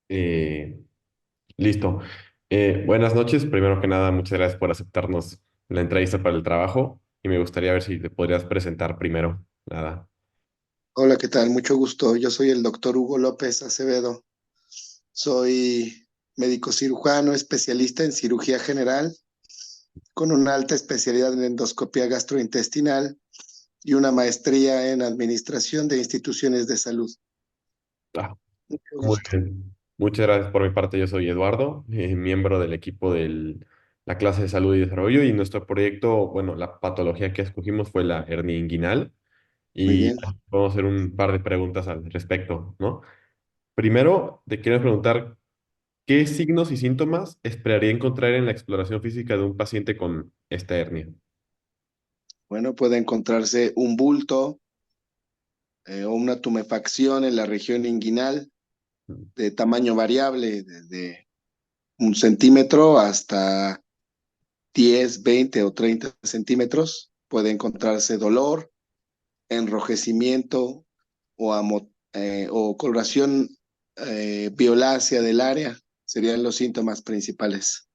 Eh, Listo. Buenas noches. Primero que nada, muchas gracias por aceptarnos la entrevista para el trabajo y me gustaría ver si te podrías presentar primero. Nada. Hola, ¿qué tal? Mucho gusto. Yo soy el doctor Hugo López Acevedo. Soy médico cirujano, especialista en cirugía general, con una alta especialidad en endoscopia gastrointestinal y una maestría en administración de instituciones de salud. Ah, Mucho muy gusto. bien. Muchas gracias por mi parte. Yo soy Eduardo, miembro del equipo de la clase de salud y desarrollo y nuestro proyecto, bueno, la patología que escogimos fue la hernia inguinal Muy y bien. vamos a hacer un par de preguntas al respecto, ¿no? Primero, te quiero preguntar, ¿qué signos y síntomas esperaría encontrar en la exploración física de un paciente con esta hernia? Bueno, puede encontrarse un bulto o una tumefacción en la región inguinal de tamaño variable, desde 1 centímetro hasta 10, 20 o 30 centímetros. Puede encontrarse dolor, enrojecimiento o coloración violácea del área, serían los síntomas principales.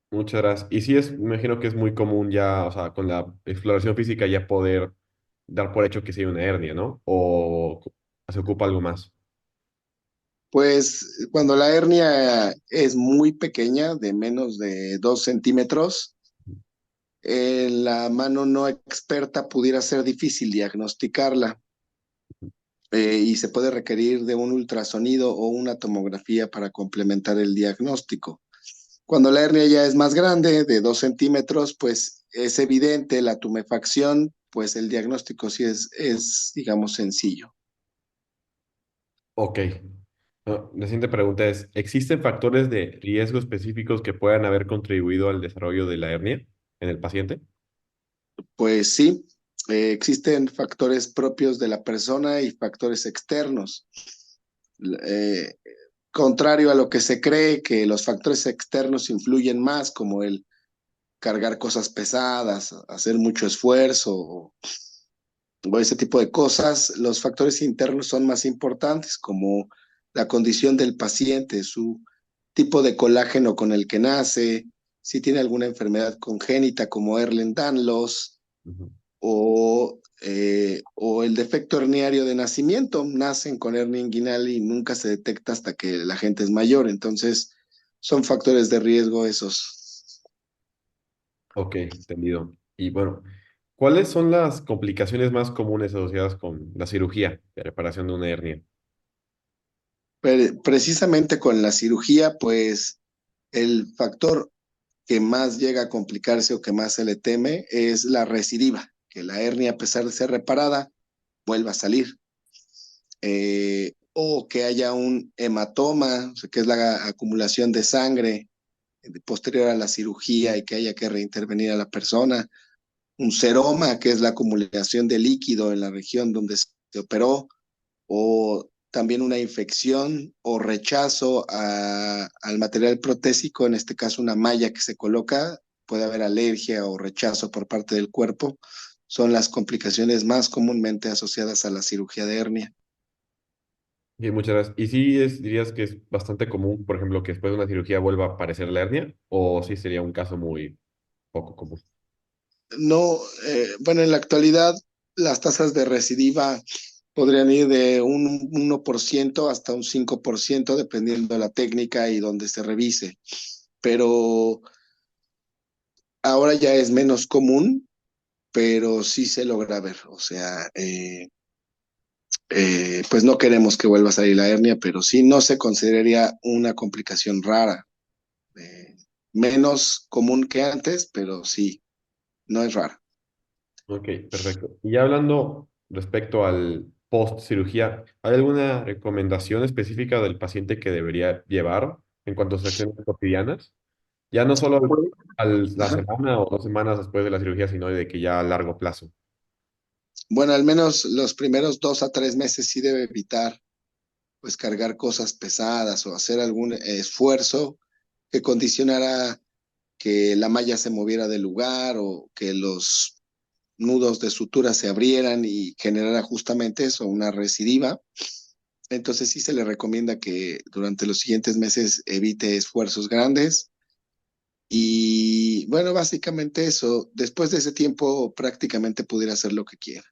Muchas gracias. Y sí, me imagino que es muy común ya, o sea, con la exploración física ya poder dar por hecho que sí hay una hernia, ¿no? O se ocupa algo más. Pues cuando la hernia es muy pequeña, de menos de 2 centímetros, la mano no experta pudiera ser difícil diagnosticarla, y se puede requerir de un ultrasonido o una tomografía para complementar el diagnóstico. Cuando la hernia ya es más grande, de 2 centímetros, pues es evidente la tumefacción, pues el diagnóstico sí es digamos, sencillo. Ok. La siguiente pregunta es, ¿existen factores de riesgo específicos que puedan haber contribuido al desarrollo de la hernia en el paciente? Pues sí, existen factores propios de la persona y factores externos. Eh, Contrario a lo que se cree, que los factores externos influyen más, como el cargar cosas pesadas, hacer mucho esfuerzo o ese tipo de cosas, los factores internos son más importantes, como la condición del paciente, su tipo de colágeno con el que nace, si tiene alguna enfermedad congénita como Ehlers-Danlos Ujú. o el defecto herniario de nacimiento. Nacen con hernia inguinal y nunca se detecta hasta que la gente es mayor. Entonces, son factores de riesgo esos. Ok, entendido. Y bueno, ¿cuáles son las complicaciones más comunes asociadas con la cirugía de reparación de una hernia? Precisamente con la cirugía, pues el factor que más llega a complicarse o que más se le teme es la recidiva, que la hernia, a pesar de ser reparada, vuelva a salir. O que haya un hematoma, o sea, que es la acumulación de sangre posterior a la cirugía y que haya que reintervenir a la persona. Un seroma, que es la acumulación de líquido en la región donde se operó, o también una infección o rechazo al material protésico, en este caso una malla que se coloca, puede haber alergia o rechazo por parte del cuerpo, son las complicaciones más comúnmente asociadas a la cirugía de hernia. Y muchas gracias. ¿Y sí dirías que es bastante común, por ejemplo, que después de una cirugía vuelva a aparecer la hernia? ¿O sí sería un caso muy poco común? No, bueno, en la actualidad las tasas de recidiva podrían ir de un 1% hasta un 5%, dependiendo de la técnica y donde se revise. Pero ahora ya es menos común, pero sí se logra ver. O sea, pues no queremos que vuelva a salir la hernia, pero sí no se consideraría una complicación rara. Eh, Menos común que antes, pero sí, no es rara. Ok, perfecto. Y ya hablando respecto al post cirugía, ¿hay alguna recomendación específica del paciente que debería llevar en cuanto a sus acciones cotidianas? Ya no solo la Ajá. semana o 2 semanas después de la cirugía, sino de que ya a largo plazo. Bueno, al menos los primeros 2 a 3 meses sí debe evitar pues cargar cosas pesadas o hacer algún esfuerzo que condicionara que la malla se moviera del lugar o que los nudos de sutura se abrieran y generara justamente eso, una recidiva. Entonces sí se le recomienda que durante los siguientes meses evite esfuerzos grandes. Y bueno, básicamente eso. Después de ese tiempo prácticamente pudiera hacer lo que quiera.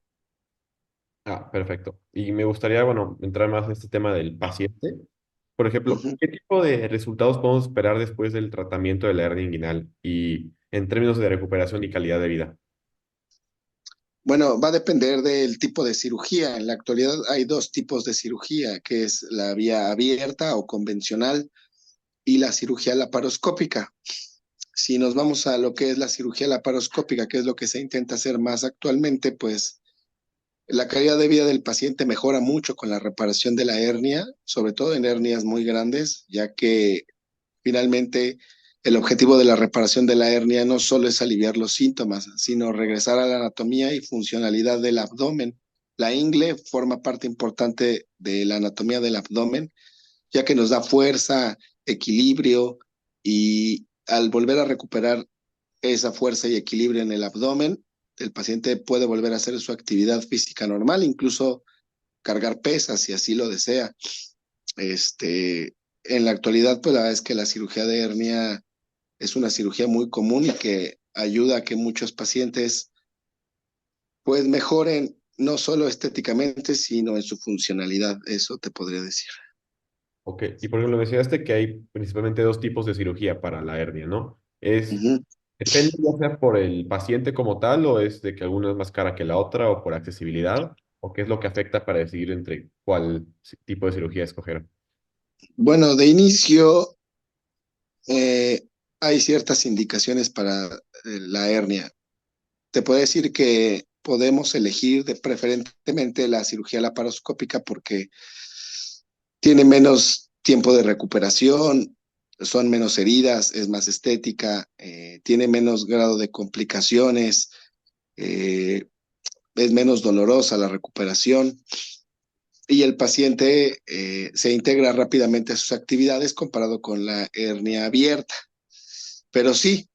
Ah, perfecto. Y me gustaría, bueno, entrar más en este tema del paciente. Por ejemplo, Ujú. ¿qué tipo de resultados podemos esperar después del tratamiento de la hernia inguinal y en términos de recuperación y calidad de vida? Bueno, va a depender del tipo de cirugía. En la actualidad hay dos tipos de cirugía, que es la vía abierta o convencional y la cirugía laparoscópica. Si nos vamos a lo que es la cirugía laparoscópica, que es lo que se intenta hacer más actualmente, pues la calidad de vida del paciente mejora mucho con la reparación de la hernia, sobre todo en hernias muy grandes, ya que finalmente el objetivo de la reparación de la hernia no solo es aliviar los síntomas, sino regresar a la anatomía y funcionalidad del abdomen. La ingle forma parte importante de la anatomía del abdomen, ya que nos da fuerza, equilibrio y al volver a recuperar esa fuerza y equilibrio en el abdomen, el paciente puede volver a hacer su actividad física normal, incluso cargar pesas si así lo desea. En la actualidad, pues la verdad es que la cirugía de hernia es una cirugía muy común y que ayuda a que muchos pacientes pues mejoren no solo estéticamente, sino en su funcionalidad. Eso te podría decir. Ok, y por ejemplo, mencionaste que hay principalmente dos tipos de cirugía para la hernia, ¿no? Ujú. ¿Depende ya sea por el paciente como tal o es de que alguna es más cara que la otra o por accesibilidad? ¿O qué es lo que afecta para decidir entre cuál tipo de cirugía escoger? Bueno, de inicio eh, hay ciertas indicaciones para la hernia. Te puedo decir que podemos elegir de preferentemente la cirugía laparoscópica porque tiene menos tiempo de recuperación, son menos heridas, es más estética, tiene menos grado de complicaciones, eh, es menos dolorosa la recuperación y el paciente se integra rápidamente a sus actividades comparado con la hernia abierta. Pero sí,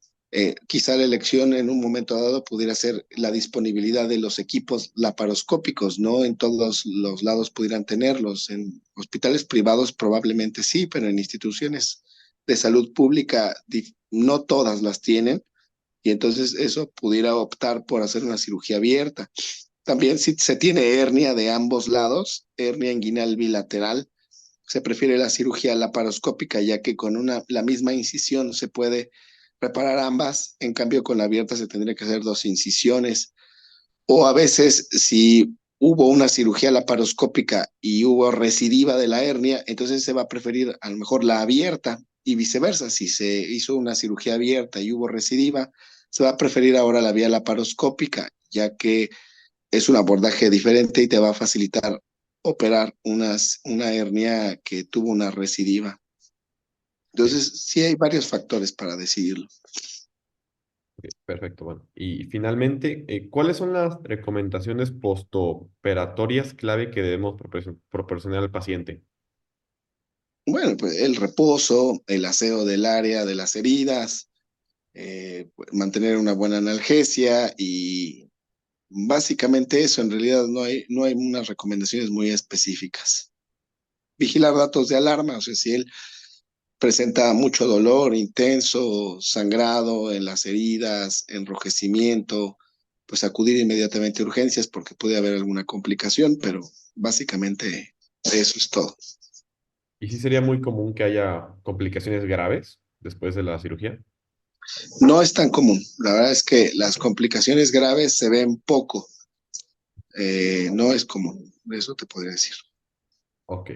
quizá la elección en un momento dado pudiera ser la disponibilidad de los equipos laparoscópicos, no en todos los lados pudieran tenerlos. En hospitales privados probablemente sí, pero en instituciones de salud pública no todas las tienen y entonces eso pudiera optar por hacer una cirugía abierta. También si se tiene hernia de ambos lados, hernia inguinal bilateral, se prefiere la cirugía laparoscópica, ya que con la misma incisión se puede reparar ambas. En cambio, con la abierta se tendría que hacer dos incisiones. O a veces, si hubo una cirugía laparoscópica y hubo recidiva de la hernia, entonces se va a preferir a lo mejor la abierta y viceversa. Si se hizo una cirugía abierta y hubo recidiva, se va a preferir ahora la vía laparoscópica, ya que es un abordaje diferente y te va a facilitar operar una hernia que tuvo una recidiva. Ok, Entonces, sí hay varios factores para decidirlo. ok, perfecto, bueno. Y finalmente, ¿cuáles son las recomendaciones postoperatorias clave que debemos proporcionar al paciente? Bueno, pues el reposo, el aseo del área de las heridas, mantener una buena analgesia y básicamente eso. En realidad no hay unas recomendaciones muy específicas. Vigilar datos de alarma, o sea, si él presenta mucho dolor intenso, sangrado en las heridas, enrojecimiento, pues acudir inmediatamente a urgencias porque puede haber alguna complicación, pero básicamente eso es todo. ¿Y sí sería muy común que haya complicaciones graves después de la cirugía? No es tan común, la verdad es que las complicaciones graves se ven poco, no es común, eso te podría decir. Ok,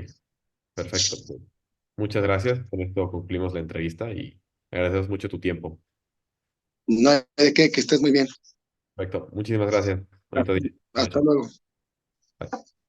perfecto, pues. Muchas gracias. Con esto concluimos la entrevista y agradecemos mucho tu tiempo. No hay de qué, que estés muy bien. Perfecto. Muchísimas gracias. Bonito día. Buenas Hasta noches. luego. Bye.